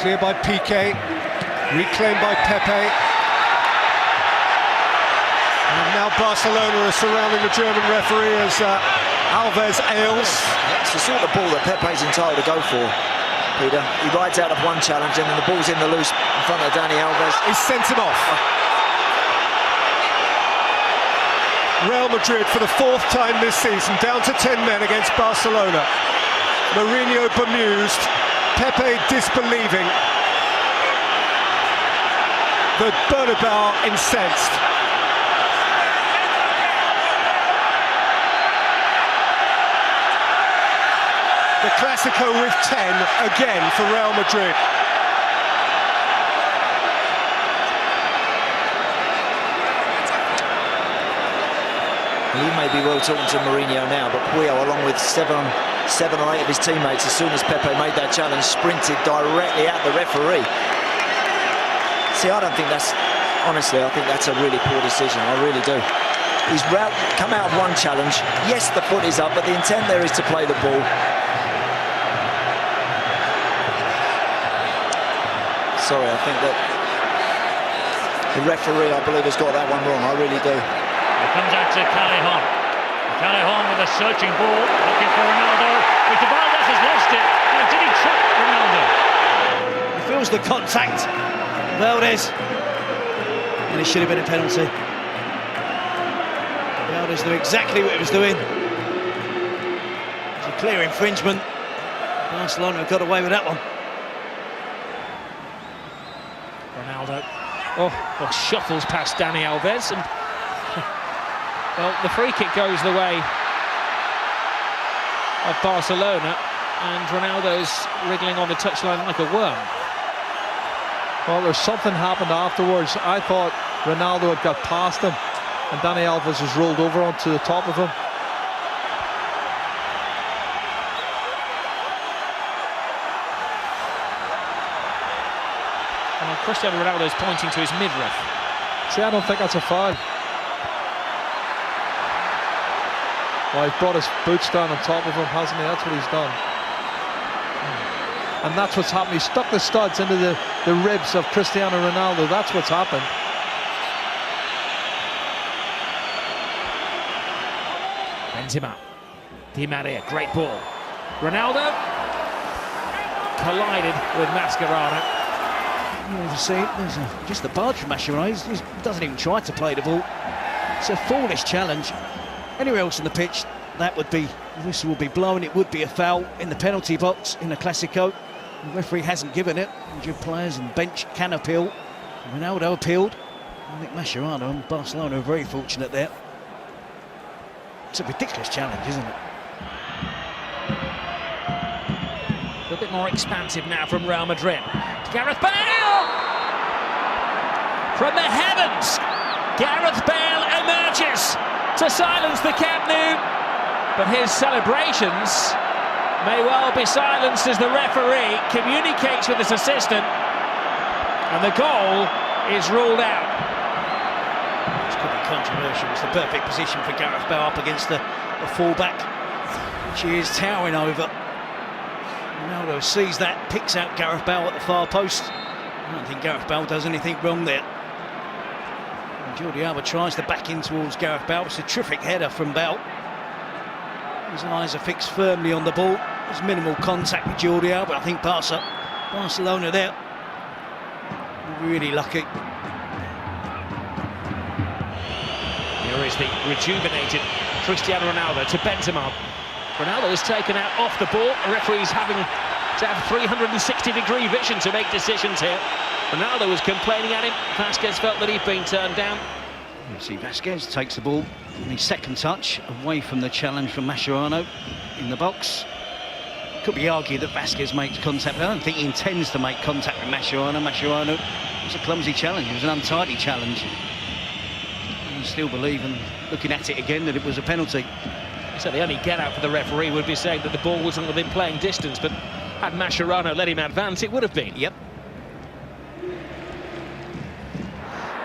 Clear by Piqué, reclaimed by Pepe. And now Barcelona are surrounding the German referee as Alves ails. It's the sort of ball that Pepe's entitled to go for, Peter. He rides out of one challenge and then the ball's in the loose in front of Dani Alves. He sent him off. Real Madrid, for the fourth time this season, down to 10 men against Barcelona. Mourinho bemused, Pepe disbelieving. The Bernabeu incensed. The Clásico with 10 again for Real Madrid. He may be well talking to Mourinho now, but Puyol, along with seven or eight of his teammates, as soon as Pepe made that challenge, sprinted directly at the referee. See, I don't think that's... Honestly, I think that's a really poor decision. I really do. He's come out of one challenge. Yes, the foot is up, but the intent there is to play the ball. Sorry, I think that the referee, I believe, has got that one wrong. I really do. It comes out to Callejon. Callejon with a searching ball, looking for Ronaldo. But Valdez has lost it. Now, did he trip Ronaldo? He feels the contact, Valdez. And it should have been a penalty. Valdez knew exactly what he was doing. It's a clear infringement. Barcelona got away with that one. Ronaldo. Oh, shuffles past Dani Alves and... Well, the free kick goes the way of Barcelona, and Ronaldo's wriggling on the touchline like a worm. Well, there's something happened afterwards. I thought Ronaldo had got past him, and Dani Alves has rolled over onto the top of him. And Cristiano Ronaldo's pointing to his midriff. See, I don't think that's a foul. Well, he's brought his boots down on top of him, hasn't he? That's what he's done. And that's what's happened. He stuck the studs into the ribs of Cristiano Ronaldo. That's what's happened. Benzema. Di Maria, great ball. Ronaldo collided with Mascherano. You see, there's just the barge from Mascherano. He doesn't even try to play the ball. It's a foolish challenge. Anywhere else on the pitch, that would be, the whistle would be blown. It would be a foul in the penalty box in the Clásico. The referee hasn't given it. Injured players and bench can appeal. Ronaldo appealed. I think Mascherano and Barcelona are very fortunate there. It's a ridiculous challenge, isn't it? A little bit more expansive now from Real Madrid. Gareth Bale! From the heavens, Gareth Bale emerges to silence the Camp Nou, but his celebrations may well be silenced as the referee communicates with his assistant, and the goal is ruled out. This could be controversial. It's the perfect position for Gareth Bale up against the fullback, which he is towering over. Ronaldo sees that, picks out Gareth Bale at the far post. I don't think Gareth Bale does anything wrong there. Jordi Alba tries to back in towards Gareth Bale. It's a terrific header from Bale. His eyes are fixed firmly on the ball. There's minimal contact with Jordi Alba. I think Barcelona there really lucky. Here is the rejuvenated Cristiano Ronaldo to Benzema. Ronaldo is taken out off the ball. The referee's having to have 360-degree vision to make decisions here. Ronaldo was complaining at him. Vasquez felt that he'd been turned down. You see Vasquez takes the ball in his second touch away from the challenge from Mascherano in the box. Could be argued that Vasquez makes contact, but I don't think he intends to make contact with Mascherano. Mascherano, it was a clumsy challenge, it was an untidy challenge. I still believe, and looking at it again, that it was a penalty. So the only get out for the referee would be saying that the ball wasn't within playing distance, but had Mascherano let him advance, it would have been. Yep.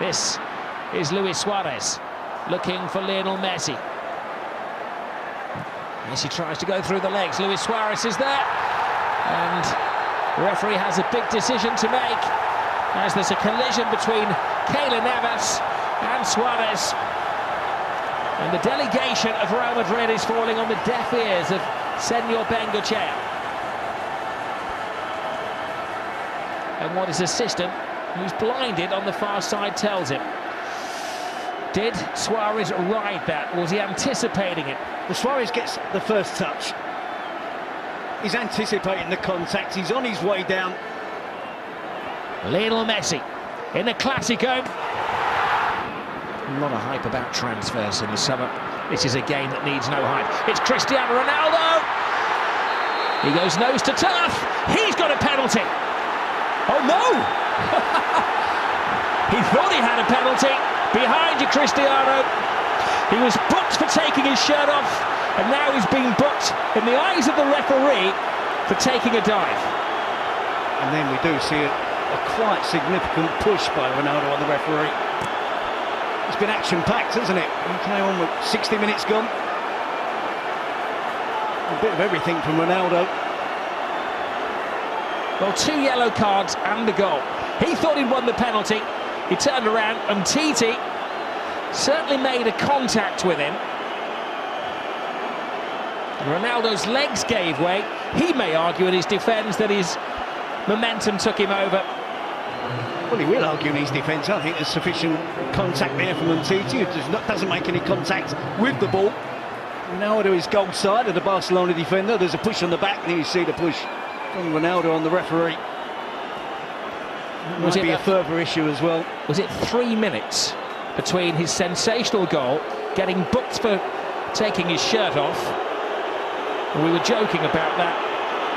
This is Luis Suarez looking for Lionel Messi. Messi tries to go through the legs. Luis Suarez is there, and The referee has a big decision to make as there's a collision between Keylor Navas and Suarez. And the delegation of Real Madrid is falling on the deaf ears of Senor Bengochea. And what his assistant, who's blinded on the far side, tells him. Did Suarez ride that? Was he anticipating it? Well, Suarez gets the first touch. He's anticipating the contact. He's on his way down. Lionel Messi in the Clásico. A lot of hype about transfers in the summer. This is a game that needs no hype. It's Cristiano Ronaldo. He goes nose to turf. He's got a penalty. Oh no! He thought he had a penalty. Behind you, Cristiano. He was booked for taking his shirt off, and now he's being booked in the eyes of the referee for taking a dive. And then we do see a quite significant push by Ronaldo on the referee. It's been action-packed, hasn't it? We came on with 60 minutes gone. A bit of everything from Ronaldo. Well, 2 yellow cards and a goal. He thought he'd won the penalty. He turned around and Titi certainly made a contact with him. Ronaldo's legs gave way. He may argue in his defence that his momentum took him over. Well, he will argue in his defence. I think there's sufficient contact there from Umtiti, who doesn't make any contact with the ball. Ronaldo is goal side of the Barcelona defender. There's a push on the back, and you see the push from Ronaldo on the referee. Might be a further issue as well. Was it 3 minutes between his sensational goal, getting booked for taking his shirt off? We were joking about that.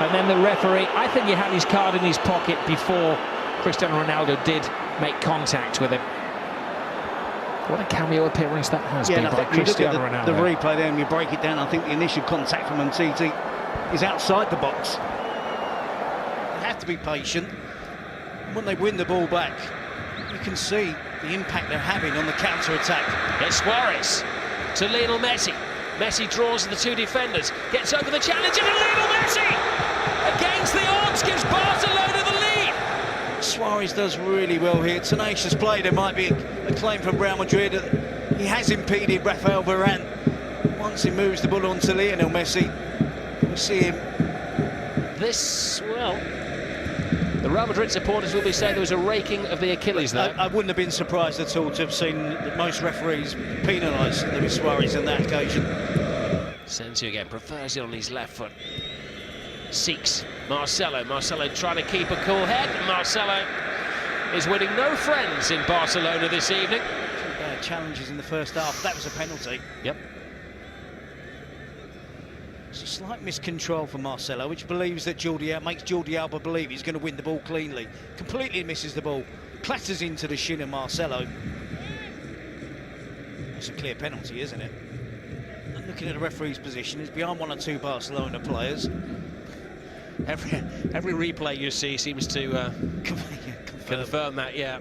And then the referee, I think he had his card in his pocket before Cristiano Ronaldo did make contact with him. What a cameo appearance that has been by Cristiano Ronaldo. The replay there, and you break it down, I think the initial contact from Umtiti is outside the box. They have to be patient. When they win the ball back, you can see the impact they're having on the counter-attack. It's Suarez to Lionel Messi. Messi draws the 2 defenders, gets over the challenge, and Lionel Messi, against the odds, gives Barcelona the lead. Suarez does really well here. Tenacious play. There might be a claim from Real Madrid that he has impeded Rafael Varane. Once he moves the ball on to Lionel Messi, we see him. The Real Madrid supporters will be saying there was a raking of the Achilles there. I wouldn't have been surprised at all to have seen that most referees penalise Luis Suarez on that occasion. Sensio again prefers it on his left foot. Seeks Marcelo. Marcelo trying to keep a cool head. Marcelo is winning no friends in Barcelona this evening. 2 bad challenges in the first half. That was a penalty. Yep. It's a slight miscontrol for Marcelo, which believes that makes Jordi Alba believe he's going to win the ball cleanly. Completely misses the ball, clatters into the shin of Marcelo. It's a clear penalty, isn't it? And looking at the referee's position, he's behind 1 or 2 Barcelona players. Every replay you see seems to confirm that, yeah.